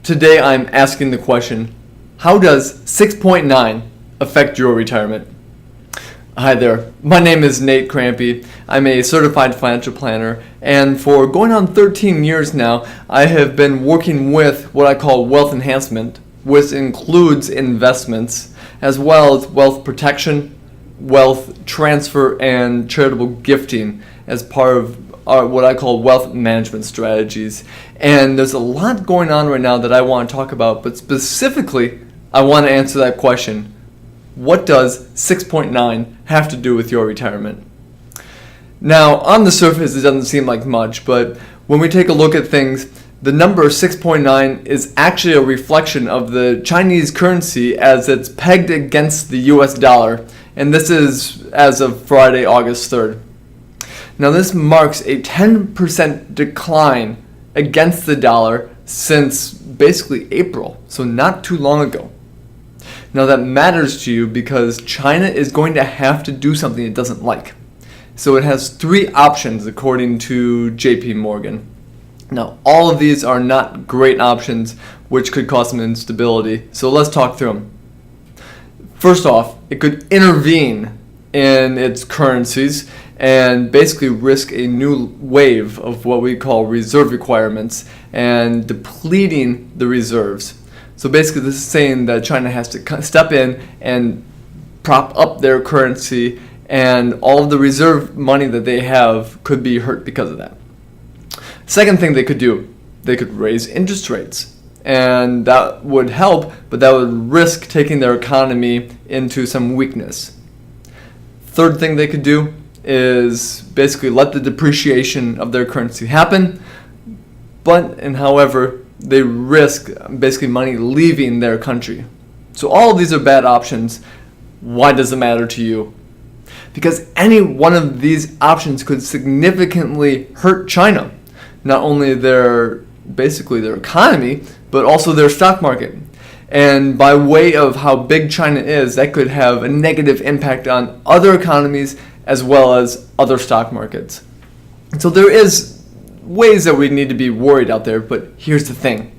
Today I'm asking the question, how does 6.9 affect your retirement? Hi there, my name is Nate Krampe. I'm a certified financial planner, and for going on 13 years now, I have been working with what I call wealth enhancement, which includes investments, as well as wealth protection, wealth transfer, and charitable gifting as part of what I call wealth management strategies. And there's a lot going on right now that I want to talk about, but specifically, I want to answer that question. What does 6.9 have to do with your retirement? Now, on the surface, it doesn't seem like much, but when we take a look at things, the number 6.9 is actually a reflection of the Chinese currency as it's pegged against the US dollar, and this is as of Friday, August 3rd. Now, this marks a 10% decline against the dollar since basically April, so not too long ago. Now, that matters to you because China is going to have to do something it doesn't like. So it has three options according to JP Morgan. Now, all of these are not great options, which could cause some instability. So let's talk through them. First off, it could intervene in its currencies and basically risk a new wave of what we call reserve requirements and depleting the reserves. So basically this is saying that China has to step in and prop up their currency, and all of the reserve money that they have could be hurt because of that. Second thing they could do, they could raise interest rates, and that would help, but that would risk taking their economy into some weakness. Third thing they could do is basically let the depreciation of their currency happen, however, they risk basically money leaving their country. So all of these are bad options. Why does it matter to you? Because any one of these options could significantly hurt China. Not only their economy, but also their stock market. And by way of how big China is, that could have a negative impact on other economies as well as other stock markets. So there is ways that we need to be worried out there, but here's the thing,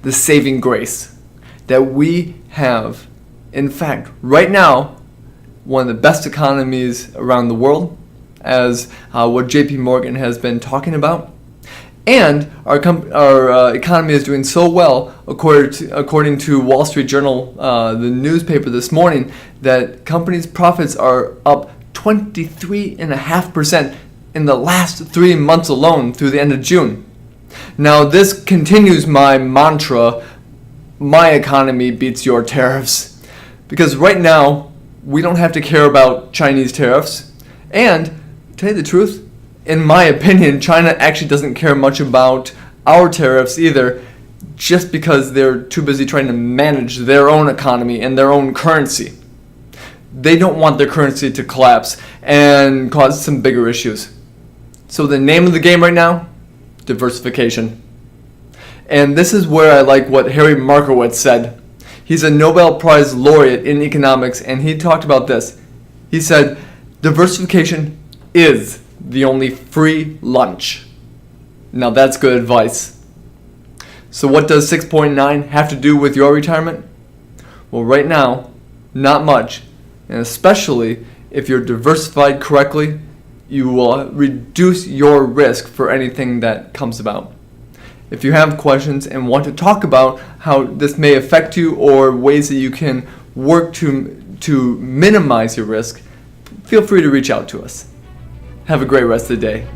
the saving grace, that we have, in fact, right now, one of the best economies around the world, as what JP Morgan has been talking about. And our economy is doing so well, according to Wall Street Journal, the newspaper this morning, that companies' profits are up 23.5% in the last 3 months alone through the end of June. Now, this continues my mantra, my economy beats your tariffs. Because right now, we don't have to care about Chinese tariffs. And, to tell you the truth, in my opinion, China actually doesn't care much about our tariffs either, just because they're too busy trying to manage their own economy and their own currency. They don't want their currency to collapse and cause some bigger issues. So the name of the game right now, diversification. And this is where I like what Harry Markowitz said. He's a Nobel Prize laureate in economics, and he talked about this. He said, diversification is the only free lunch. Now that's good advice. So what does 6.9 have to do with your retirement? Well, right now, not much. And especially if you're diversified correctly, you will reduce your risk for anything that comes about. If you have questions and want to talk about how this may affect you or ways that you can work to minimize your risk, feel free to reach out to us. Have a great rest of the day.